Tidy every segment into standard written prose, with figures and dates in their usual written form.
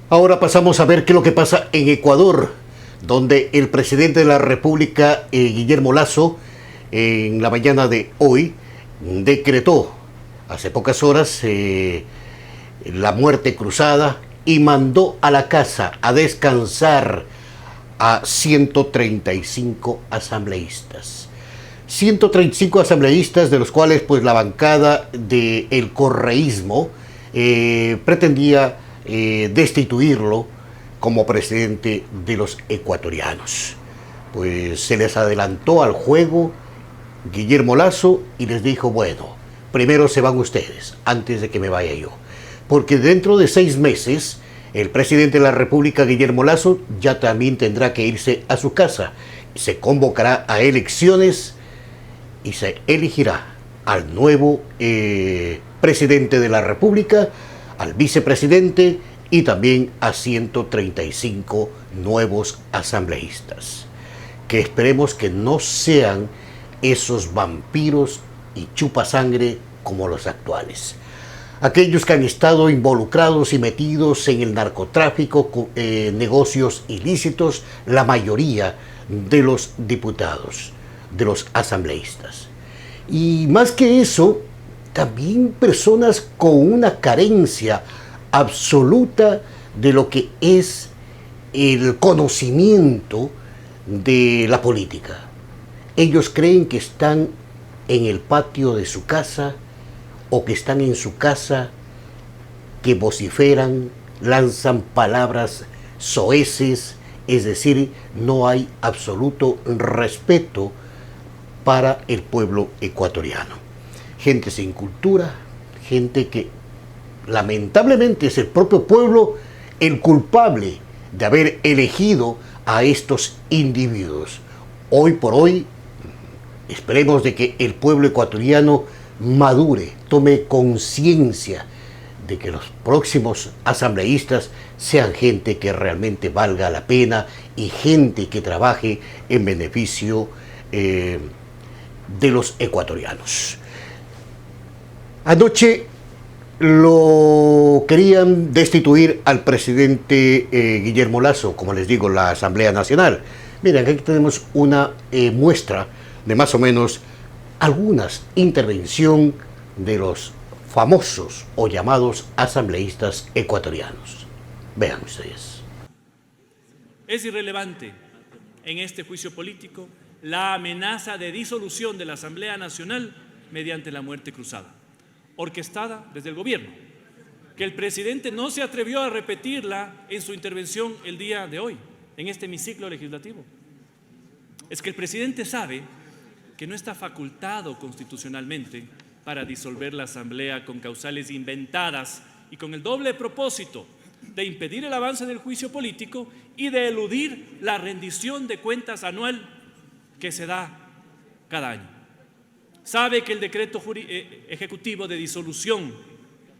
Ahora pasamos a ver qué es lo que pasa en Ecuador, donde el presidente de la República, Guillermo Lasso, en la mañana de hoy, decretó hace pocas horas la muerte cruzada y mandó a la casa a descansar a 135 asambleístas. 135 asambleístas, de los cuales pues la bancada del correísmo pretendía destituirlo como presidente de los ecuatorianos. Pues se les adelantó al juego Guillermo Lasso y les dijo, bueno, primero se van ustedes antes de que me vaya yo, porque dentro de 6 meses el presidente de la República, Guillermo Lasso, ya también tendrá que irse a su casa. Se convocará a elecciones y se elegirá al nuevo presidente de la República, al vicepresidente y también a 135 nuevos asambleístas, que esperemos que no sean esos vampiros y chupasangre como los actuales. Aquellos que han estado involucrados y metidos en el narcotráfico, negocios ilícitos, la mayoría de los diputados, de los asambleístas. Y más que eso, también personas con una carencia absoluta de lo que es el conocimiento de la política. Ellos creen que están en el patio de su casa o que están en su casa, que vociferan, lanzan palabras soeces, es decir, no hay absoluto respeto para el pueblo ecuatoriano. Gente sin cultura, gente que lamentablemente es el propio pueblo el culpable de haber elegido a estos individuos. Hoy por hoy, esperemos de que el pueblo ecuatoriano madure, tome conciencia de que los próximos asambleístas sean gente que realmente valga la pena y gente que trabaje en beneficio de los ecuatorianos. Anoche lo querían destituir al presidente Guillermo Lasso, como les digo, la Asamblea Nacional. Miren, aquí tenemos una muestra de más o menos algunas intervención de los famosos o llamados asambleístas ecuatorianos. Vean ustedes. Es irrelevante en este juicio político la amenaza de disolución de la Asamblea Nacional mediante la muerte cruzada, orquestada desde el gobierno, que el presidente no se atrevió a repetirla en su intervención el día de hoy, en este hemiciclo legislativo. Es que el presidente sabe que no está facultado constitucionalmente para disolver la Asamblea con causales inventadas y con el doble propósito de impedir el avance del juicio político y de eludir la rendición de cuentas anual que se da cada año. Sabe que el decreto ejecutivo de disolución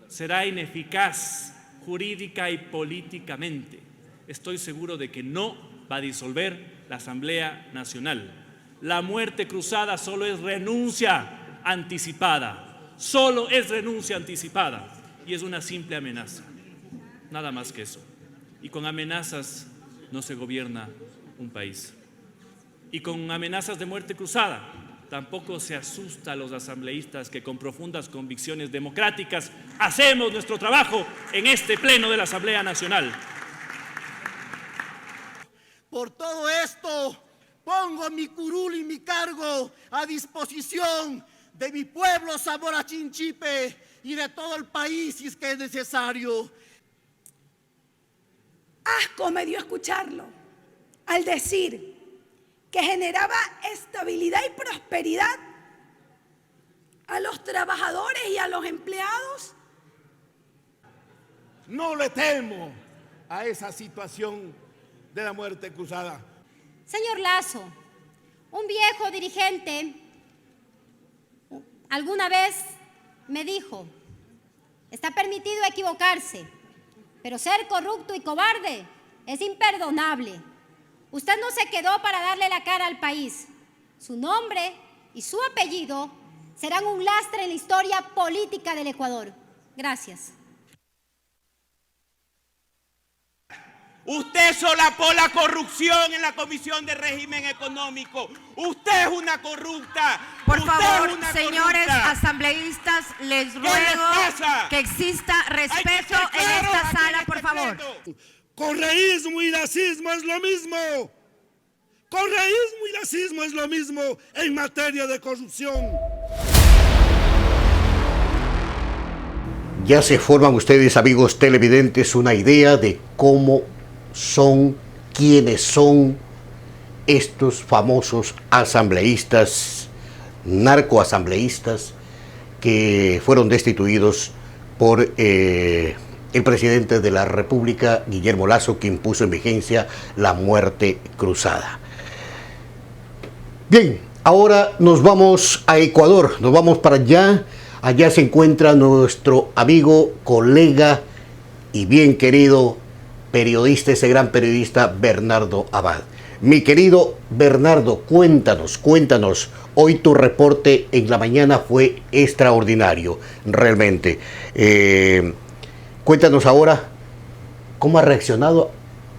será ineficaz jurídica y políticamente. Estoy seguro de que no va a disolver la Asamblea Nacional. La muerte cruzada solo es renuncia anticipada, solo es renuncia anticipada y es una simple amenaza, nada más que eso. Y con amenazas no se gobierna un país. Y con amenazas de muerte cruzada tampoco se asusta a los asambleístas que con profundas convicciones democráticas hacemos nuestro trabajo en este pleno de la Asamblea Nacional. Por todo esto, pongo mi curul y mi cargo a disposición de mi pueblo Zamora Chinchipe y de todo el país si es que es necesario. Asco me dio escucharlo al decir que generaba estabilidad y prosperidad a los trabajadores y a los empleados. No le temo a esa situación de la muerte cruzada. Señor Lasso, un viejo dirigente alguna vez me dijo, está permitido equivocarse, pero ser corrupto y cobarde es imperdonable. Usted no se quedó para darle la cara al país. Su nombre y su apellido serán un lastre en la historia política del Ecuador. Gracias. Usted solapó la corrupción en la Comisión de Régimen Económico. Usted es una corrupta. Por Usted favor, es una señores corrupta. asambleístas, les ¿Qué ruego les pasa? que exista Hay que respeto ser en claros esta aquí sala, en por este favor. pleno. Correísmo y racismo es lo mismo. Correísmo y racismo es lo mismo en materia de corrupción. Ya se forman ustedes, amigos televidentes, una idea de cómo son, quiénes son estos famosos asambleístas, narcoasambleístas, que fueron destituidos por el presidente de la República, Guillermo Lasso, que impuso en vigencia la muerte cruzada. Bien, ahora nos vamos a Ecuador, nos vamos para allá. Allá se encuentra nuestro amigo, colega y bien querido periodista, ese gran periodista Bernardo Abad. Mi querido Bernardo, cuéntanos, hoy tu reporte en la mañana fue extraordinario, realmente. Cuéntanos ahora cómo ha reaccionado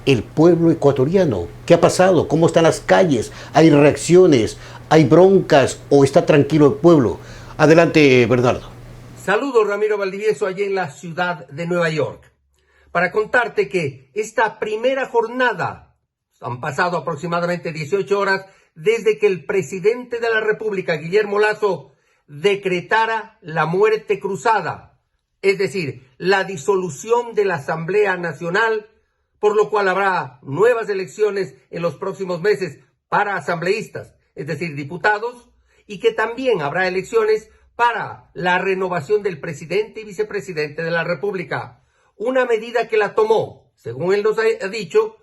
el pueblo ecuatoriano. ¿Qué ha pasado? ¿Cómo están las calles? ¿Hay reacciones? ¿Hay broncas? ¿O está tranquilo el pueblo? Adelante, Bernardo. Saludos, Ramiro Valdivieso, allí en la ciudad de Nueva York, para contarte que esta primera jornada, han pasado aproximadamente 18 horas desde que el presidente de la República, Guillermo Lasso, decretara la muerte cruzada, es decir, la disolución de la Asamblea Nacional, por lo cual habrá nuevas elecciones en los próximos meses para asambleístas, es decir, diputados, y que también habrá elecciones para la renovación del presidente y vicepresidente de la República. Una medida que la tomó, según él nos ha dicho,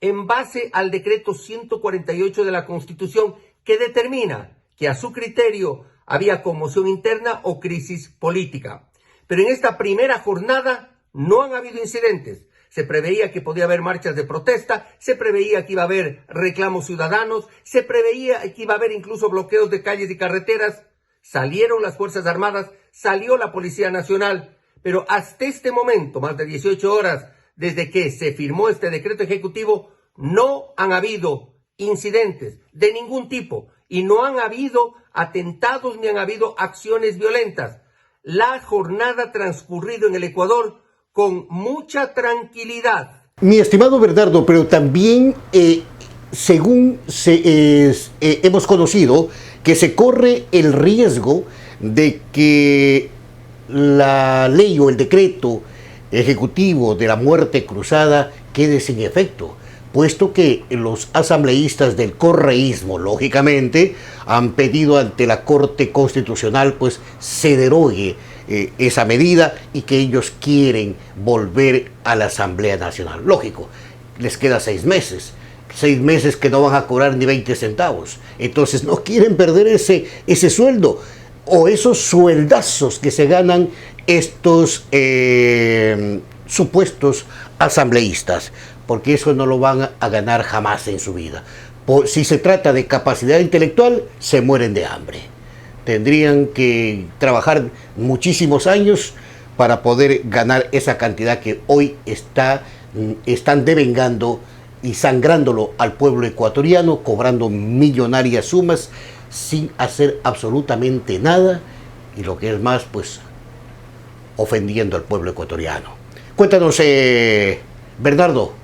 en base al decreto 148 de la Constitución, que determina que a su criterio había conmoción interna o crisis política. Pero en esta primera jornada no han habido incidentes. Se preveía que podía haber marchas de protesta, se preveía que iba a haber reclamos ciudadanos, se preveía que iba a haber incluso bloqueos de calles y carreteras. Salieron las Fuerzas Armadas, salió la Policía Nacional, pero hasta este momento, más de 18 horas desde que se firmó este decreto ejecutivo, no han habido incidentes de ningún tipo y no han habido atentados ni han habido acciones violentas. La jornada ha transcurrido en el Ecuador con mucha tranquilidad. Mi estimado Bernardo, pero también, según hemos conocido, que se corre el riesgo de que la ley o el decreto ejecutivo de la muerte cruzada quede sin efecto, puesto que los asambleístas del correísmo, lógicamente, han pedido ante la Corte Constitucional pues se derogue esa medida y que ellos quieren volver a la Asamblea Nacional. Lógico, les queda 6 meses. 6 meses que no van a cobrar ni 20 centavos. Entonces no quieren perder ese sueldo o esos sueldazos que se ganan estos supuestos asambleístas, porque eso no lo van a ganar jamás en su vida. Si se trata de capacidad intelectual, se mueren de hambre. Tendrían que trabajar muchísimos años para poder ganar esa cantidad que hoy están devengando y sangrándolo al pueblo ecuatoriano, cobrando millonarias sumas sin hacer absolutamente nada y lo que es más, pues ofendiendo al pueblo ecuatoriano. Cuéntanos, Bernardo,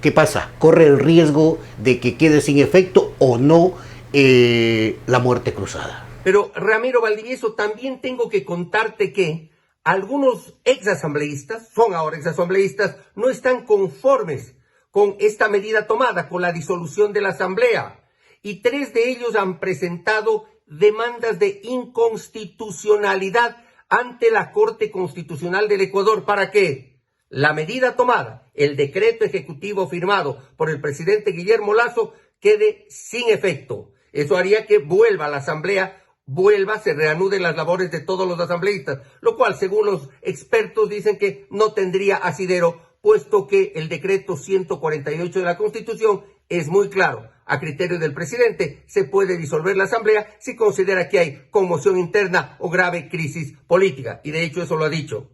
¿qué pasa? ¿Corre el riesgo de que quede sin efecto o no la muerte cruzada? Pero, Ramiro Valdivieso, también tengo que contarte que algunos exasambleístas, son ahora exasambleístas, no están conformes con esta medida tomada, con la disolución de la Asamblea. Y 3 de ellos han presentado demandas de inconstitucionalidad ante la Corte Constitucional del Ecuador. ¿Para qué? La medida tomada, el decreto ejecutivo firmado por el presidente Guillermo Lasso, quede sin efecto. Eso haría que vuelva a la Asamblea, se reanuden las labores de todos los asambleístas, lo cual, según los expertos, dicen que no tendría asidero, puesto que el decreto 148 de la Constitución es muy claro. A criterio del presidente, se puede disolver la Asamblea si considera que hay conmoción interna o grave crisis política. Y de hecho eso lo ha dicho.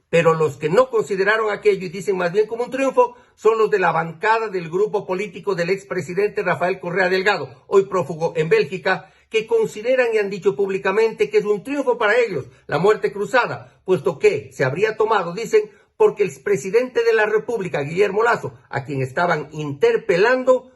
Pero los que no consideraron aquello y dicen más bien como un triunfo son los de la bancada del grupo político del expresidente Rafael Correa Delgado, hoy prófugo en Bélgica, que consideran y han dicho públicamente que es un triunfo para ellos la muerte cruzada, puesto que se habría tomado, dicen, porque el expresidente de la República, Guillermo Lasso, a quien estaban interpelando,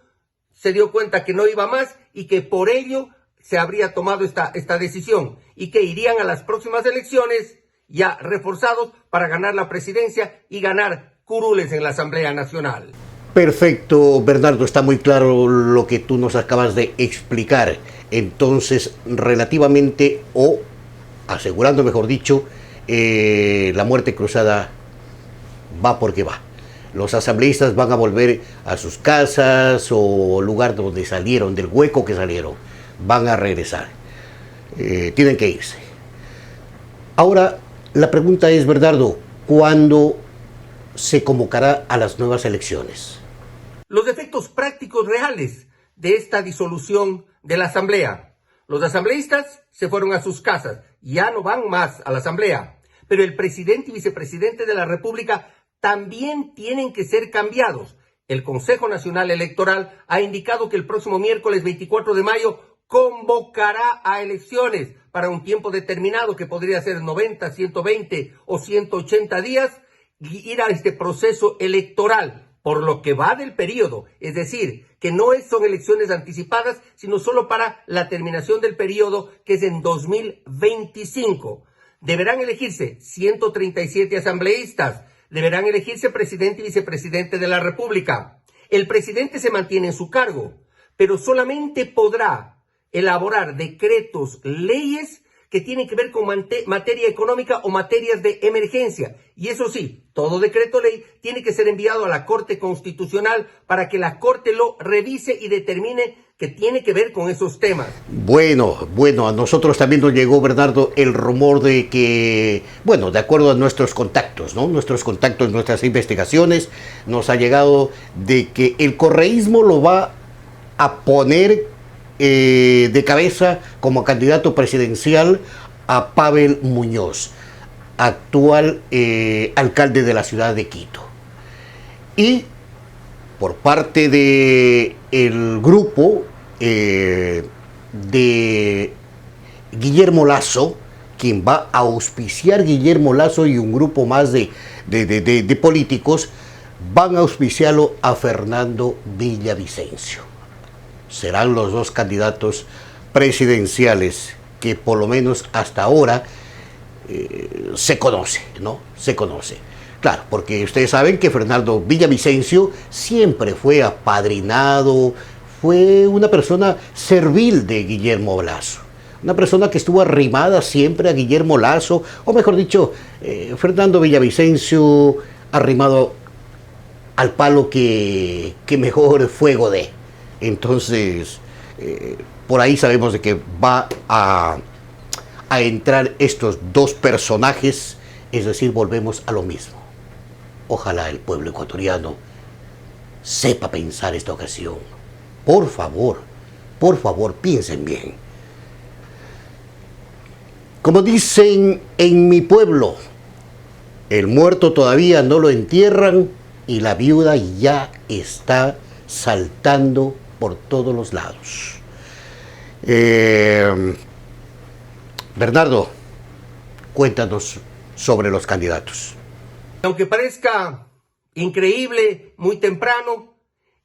se dio cuenta que no iba más y que por ello se habría tomado esta decisión y que irían a las próximas elecciones ya reforzados para ganar la presidencia y ganar curules en la Asamblea Nacional. Perfecto, Bernardo, está muy claro lo que tú nos acabas de explicar. Entonces, relativamente, o asegurando, mejor dicho, la muerte cruzada va porque va. Los asambleístas van a volver a sus casas o lugar donde salieron, del hueco que salieron. Van a regresar. Tienen que irse. Ahora, la pregunta es, Bernardo, ¿cuándo se convocará a las nuevas elecciones? Los efectos prácticos reales de esta disolución de la Asamblea. Los asambleístas se fueron a sus casas, ya no van más a la Asamblea, pero el presidente y vicepresidente de la República también tienen que ser cambiados. El Consejo Nacional Electoral ha indicado que el próximo miércoles 24 de mayo convocará a elecciones para un tiempo determinado que podría ser 90, 120 o 180 días y ir a este proceso electoral por lo que va del periodo, es decir, que no son elecciones anticipadas, sino solo para la terminación del periodo que es en 2025. Deberán elegirse 137 asambleístas, deberán elegirse presidente y vicepresidente de la República. El presidente se mantiene en su cargo, pero solamente podrá elaborar decretos, leyes que tienen que ver con materia económica o materias de emergencia. Y eso sí, todo decreto ley tiene que ser enviado a la Corte Constitucional para que la Corte lo revise y determine que tiene que ver con esos temas. Bueno, a nosotros también nos llegó, Bernardo, el rumor de que, bueno, de acuerdo a nuestros contactos, ¿no? Nuestros contactos, nuestras investigaciones, nos ha llegado de que el correísmo lo va a poner de cabeza como candidato presidencial a Pavel Muñoz, actual alcalde de la ciudad de Quito. Y por parte de el grupo de Guillermo Lasso, quien va a auspiciar Guillermo Lasso y un grupo más de políticos, van a auspiciarlo a Fernando Villavicencio. Serán los dos candidatos presidenciales que por lo menos hasta ahora se conoce, ¿no? Se conoce. Claro, porque ustedes saben que Fernando Villavicencio siempre fue apadrinado, fue una persona servil de Guillermo Lasso. Una persona que estuvo arrimada siempre a Guillermo Lasso, o mejor dicho, Fernando Villavicencio arrimado al palo que mejor fuego dé. Entonces, por ahí sabemos de que va a entrar estos dos personajes, es decir, volvemos a lo mismo. Ojalá el pueblo ecuatoriano sepa pensar esta ocasión. Por favor, piensen bien. Como dicen en mi pueblo, el muerto todavía no lo entierran y la viuda ya está saltando por todos los lados. Bernardo, cuéntanos sobre los candidatos. Aunque parezca increíble, muy temprano,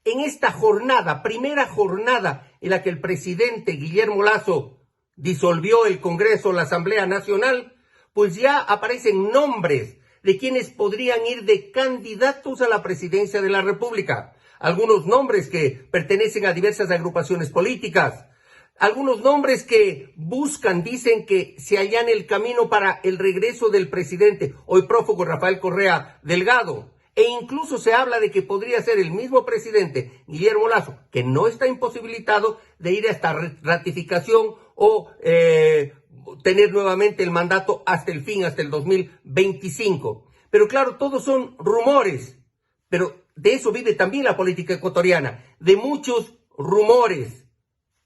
en esta jornada, primera jornada en la que el presidente Guillermo Lasso disolvió el Congreso, la Asamblea Nacional, pues ya aparecen nombres de quienes podrían ir de candidatos a la presidencia de la República. Algunos nombres que pertenecen a diversas agrupaciones políticas, algunos nombres que buscan, dicen que se hallan el camino para el regreso del presidente, hoy prófugo Rafael Correa Delgado, e incluso se habla de que podría ser el mismo presidente, Guillermo Lasso, que no está imposibilitado de ir a esta ratificación o tener nuevamente el mandato hasta el fin, hasta el 2025. Pero claro, todos son rumores, pero de eso vive también la política ecuatoriana, de muchos rumores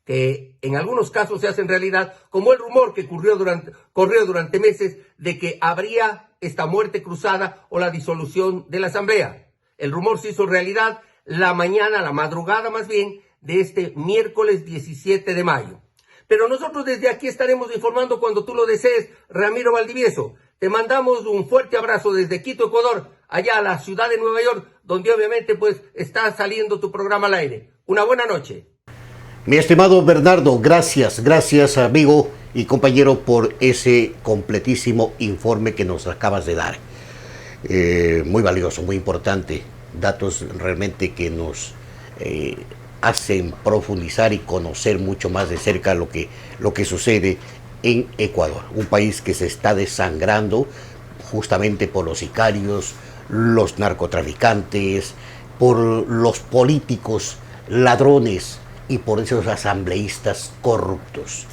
que en algunos casos se hacen realidad, como el rumor que corrió durante meses de que habría esta muerte cruzada o la disolución de la Asamblea. El rumor se hizo realidad la madrugada más bien, de este miércoles 17 de mayo. Pero nosotros desde aquí estaremos informando cuando tú lo desees, Ramiro Valdivieso. Te mandamos un fuerte abrazo desde Quito, Ecuador, allá a la ciudad de Nueva York, donde obviamente pues está saliendo tu programa al aire. Una buena noche. Mi estimado Bernardo, gracias amigo y compañero por ese completísimo informe que nos acabas de dar. Muy valioso, muy importante, datos realmente que nos hacen profundizar y conocer mucho más de cerca lo que sucede en Ecuador, un país que se está desangrando justamente por los sicarios, los narcotraficantes, por los políticos ladrones y por esos asambleístas corruptos.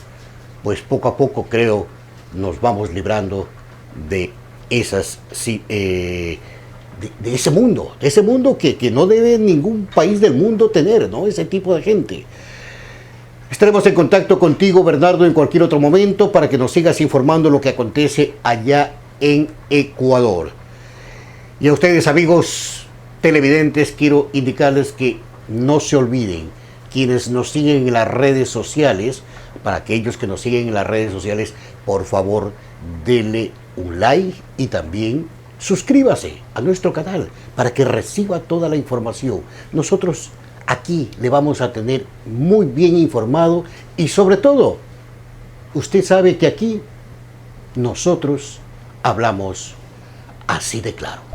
Pues poco a poco creo nos vamos librando de de ese mundo que no debe ningún país del mundo tener, ¿no? Ese tipo de gente. Estaremos en contacto contigo, Bernardo, en cualquier otro momento para que nos sigas informando lo que acontece allá en Ecuador. Y a ustedes, amigos televidentes, quiero indicarles que no se olviden, quienes nos siguen en las redes sociales, para aquellos que nos siguen en las redes sociales, por favor, denle un like y también suscríbase a nuestro canal para que reciba toda la información. Nosotros aquí le vamos a tener muy bien informado y sobre todo, usted sabe que aquí nosotros hablamos así de claro.